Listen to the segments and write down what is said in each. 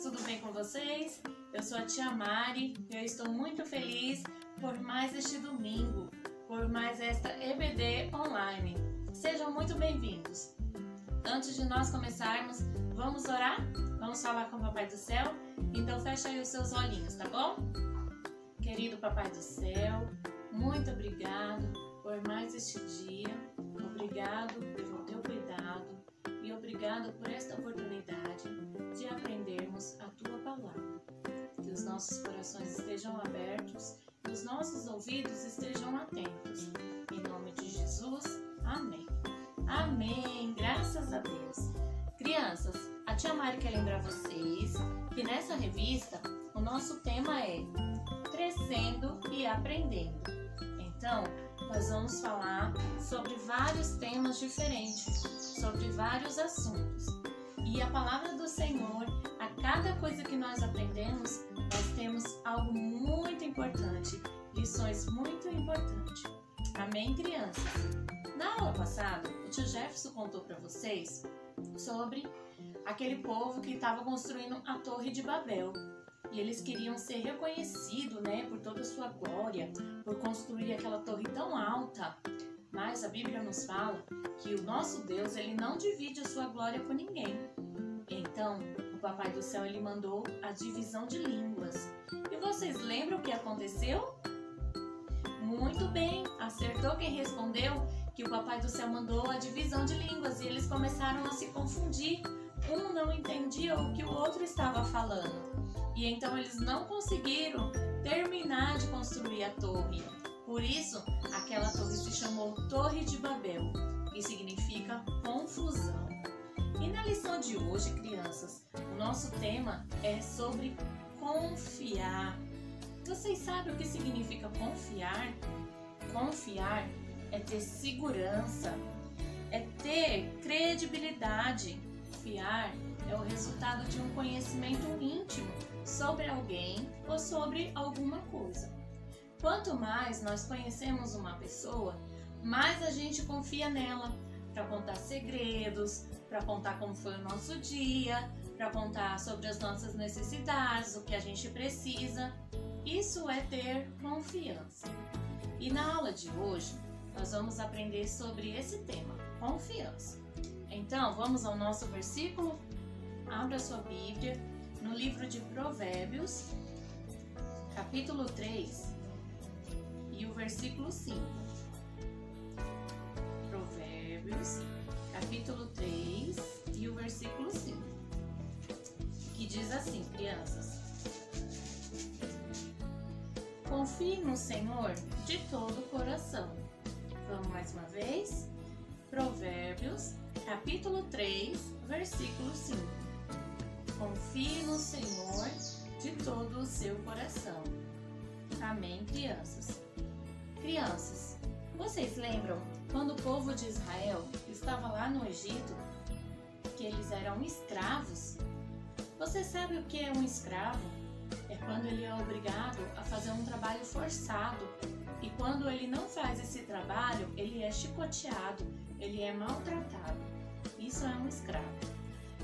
tudo bem com vocês? Eu sou a tia Mari e eu estou muito feliz por mais este domingo, por mais esta EBD online. Sejam muito bem-vindos. Antes de nós começarmos, vamos orar? Vamos falar com o Papai do Céu? Então fecha aí os seus olhinhos, tá bom? Querido Papai do Céu, muito obrigado por mais este dia. Obrigado pelo teu cuidado e obrigado por esta oportunidade de aprendermos a tua palavra. Que os nossos corações estejam abertos e os nossos ouvidos estejam atentos. Em nome de Jesus, amém. Amém, graças a Deus. Crianças, a tia Mari quer lembrar vocês que nessa revista o nosso tema é Crescendo e Aprendendo. Então, nós vamos falar sobre vários temas diferentes, sobre vários assuntos. E a palavra do Senhor, a cada coisa que nós aprendemos, nós temos algo muito importante, lições muito importantes. Amém, crianças? Na aula passada, o tio Jefferson contou para vocês sobre aquele povo que estava construindo a Torre de Babel. E eles queriam ser reconhecidos, por toda a sua glória, por construir aquela torre tão alta. Mas a Bíblia nos fala que o nosso Deus, ele não divide a sua glória com ninguém. Então, o Papai do Céu, ele mandou a divisão de línguas. E vocês lembram o que aconteceu? Muito bem, acertou quem respondeu que o Papai do Céu mandou a divisão de línguas e eles começaram a se confundir. Um não entendia o que o outro estava falando. E então eles não conseguiram terminar de construir a torre. Por isso, aquela torre se chamou Torre de Babel, que significa confusão. E na lição de hoje, crianças, o nosso tema é sobre confiar. Vocês sabem o que significa confiar? Confiar é ter segurança, é ter credibilidade. Confiar é o resultado de um conhecimento íntimo sobre alguém ou sobre alguma coisa. Quanto mais nós conhecemos uma pessoa, mais a gente confia nela para contar segredos, para contar como foi o nosso dia, para contar sobre as nossas necessidades, o que a gente precisa. Isso é ter confiança. E na aula de hoje, nós vamos aprender sobre esse tema, confiança. Então, vamos ao nosso versículo? Abra sua Bíblia no livro de Provérbios, capítulo 3 e o versículo 5. Provérbios, capítulo 3 e o versículo 5. Que diz assim, crianças: confie no Senhor de todo o coração. Vamos mais uma vez? Provérbios, capítulo 3, versículo 5. Confie no Senhor de todo o seu coração. Amém, crianças? Crianças, vocês lembram quando o povo de Israel estava lá no Egito, que eles eram escravos? Você sabe o que é um escravo? É quando ele é obrigado a fazer um trabalho forçado. E quando ele não faz esse trabalho, ele é chicoteado, ele é maltratado. Isso é um escravo.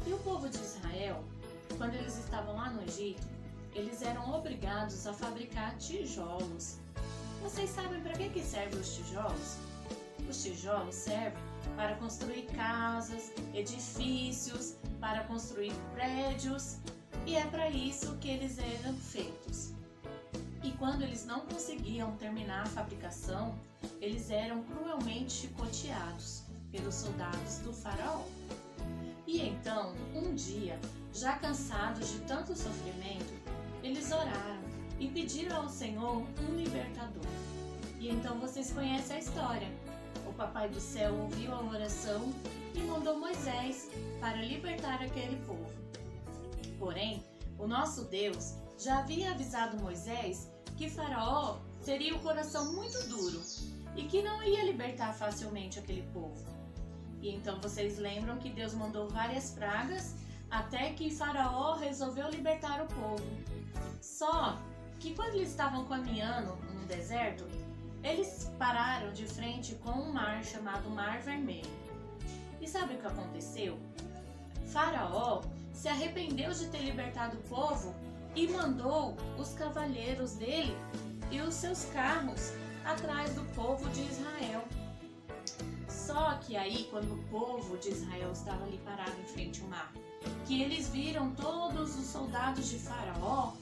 E o povo de Israel, quando eles estavam lá no Egito, eles eram obrigados a fabricar tijolos. Vocês sabem para que servem os tijolos? Os tijolos servem para construir casas, edifícios, para construir prédios, e é para isso que eles eram feitos. E quando eles não conseguiam terminar a fabricação, eles eram cruelmente chicoteados pelos soldados do faraó. E então, um dia, já cansados de tanto sofrimento, eles oraram e pediram ao Senhor um libertador. E então vocês conhecem a história. O Papai do Céu ouviu a oração e mandou Moisés para libertar aquele povo. Porém, o nosso Deus já havia avisado Moisés que Faraó teria o coração muito duro e que não ia libertar facilmente aquele povo. E então vocês lembram que Deus mandou várias pragas até que Faraó resolveu libertar o povo. Só que quando eles estavam caminhando no deserto, eles pararam de frente com um mar chamado Mar Vermelho. E sabe o que aconteceu? Faraó se arrependeu de ter libertado o povo e mandou os cavaleiros dele e os seus carros atrás do povo de Israel. Só que aí, quando o povo de Israel estava ali parado em frente ao mar, que eles viram todos os soldados de Faraó,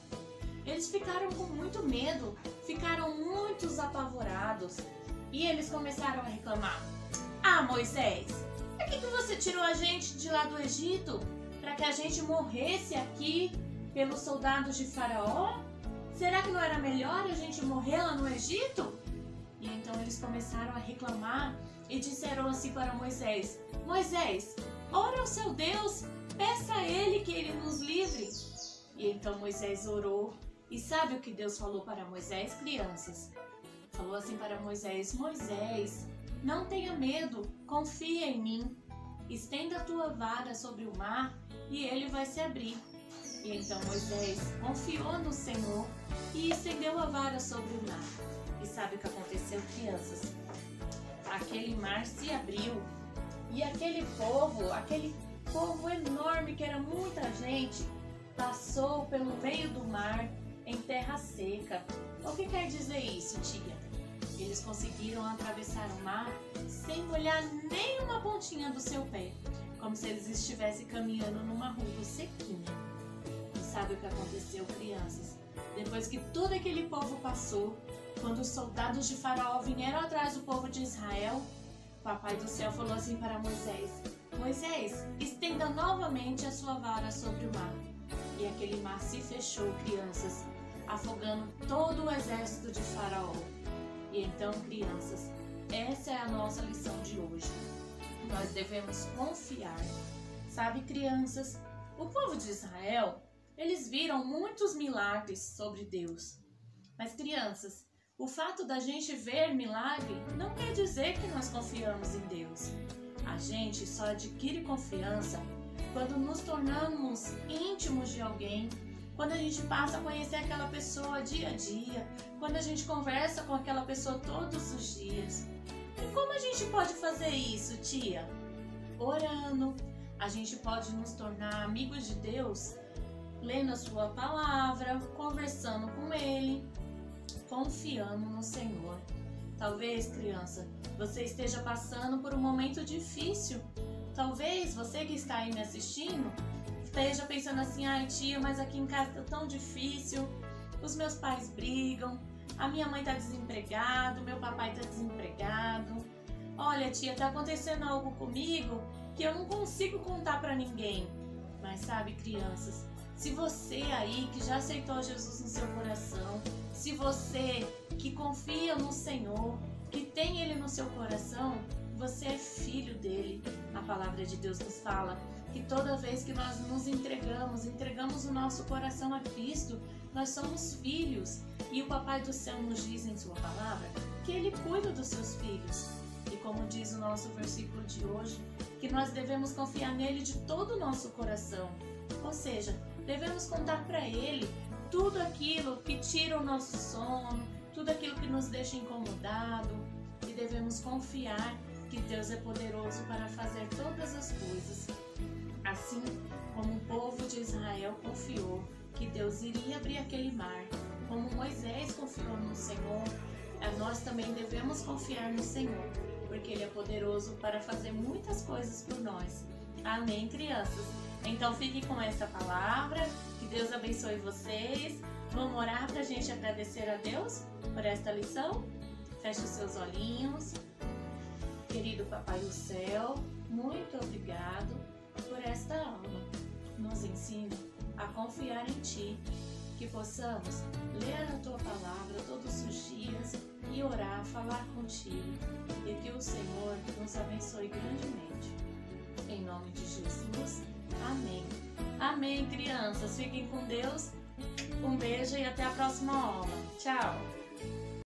eles ficaram com muito medo, ficaram muito apavorados e eles começaram a reclamar. Ah, Moisés, por que você tirou a gente de lá do Egito? Para que a gente morresse aqui pelos soldados de Faraó? Será que não era melhor a gente morrer lá no Egito? E então eles começaram a reclamar e disseram assim para Moisés: Moisés, ora ao seu Deus, peça a ele que ele nos livre. E então Moisés orou. E sabe o que Deus falou para Moisés, crianças? Falou assim para Moisés: Moisés, não tenha medo, confia em mim. Estenda a tua vara sobre o mar e ele vai se abrir. E então Moisés confiou no Senhor e estendeu a vara sobre o mar. E sabe o que aconteceu, crianças? Aquele mar se abriu e aquele povo enorme, que era muita gente, passou pelo meio do mar em terra seca. O que quer dizer isso, tia? Eles conseguiram atravessar o mar sem molhar nem uma pontinha do seu pé, como se eles estivessem caminhando numa rua sequinha. E sabe o que aconteceu, crianças? Depois que todo aquele povo passou, quando os soldados de Faraó vieram atrás do povo de Israel, o Papai do Céu falou assim para Moisés: Moisés, estenda novamente a sua vara sobre o mar. E aquele mar se fechou, crianças, afogando todo o exército de Faraó. E então, crianças, essa é a nossa lição de hoje. Nós devemos confiar. Sabe, crianças, o povo de Israel, eles viram muitos milagres sobre Deus. Mas, crianças, o fato da gente ver milagre não quer dizer que nós confiamos em Deus. A gente só adquire confiança quando nos tornamos íntimos de alguém, quando a gente passa a conhecer aquela pessoa dia a dia, quando a gente conversa com aquela pessoa todos os dias. E como a gente pode fazer isso, tia? Orando. A gente pode nos tornar amigos de Deus, lendo a sua palavra, conversando com Ele, confiando no Senhor. Talvez, criança, você esteja passando por um momento difícil. Talvez você que está aí me assistindo esteja pensando assim: ai, tia, mas aqui em casa tá tão difícil, os meus pais brigam, a minha mãe tá desempregada, meu papai tá desempregado. Olha, tia, tá acontecendo algo comigo que eu não consigo contar para ninguém. Mas sabe, crianças, se você aí que já aceitou Jesus no seu coração, se você que confia no Senhor, que tem Ele no seu coração, você é filho dele. A palavra de Deus nos fala que toda vez que nós nos entregamos o nosso coração a Cristo, nós somos filhos. E o Papai do Céu nos diz em sua palavra que Ele cuida dos seus filhos. E como diz o nosso versículo de hoje, que nós devemos confiar nele de todo o nosso coração. Ou seja, devemos contar para Ele tudo aquilo que tira o nosso sono, tudo aquilo que nos deixa incomodado. E devemos confiar que Deus é poderoso para fazer todas as coisas. Assim como o povo de Israel confiou que Deus iria abrir aquele mar, como Moisés confiou no Senhor, nós também devemos confiar no Senhor, porque Ele é poderoso para fazer muitas coisas por nós. Amém, crianças? Então fique com essa palavra, que Deus abençoe vocês. Vamos orar para a gente agradecer a Deus por esta lição? Feche os seus olhinhos. Querido Papai do Céu, muito obrigado por esta aula. Nos ensina a confiar em Ti, que possamos ler a Tua palavra todos os dias e orar, falar contigo, e que o Senhor nos abençoe grandemente. Em nome de Jesus, amém. Amém, crianças. Fiquem com Deus. Um beijo e até a próxima aula. Tchau!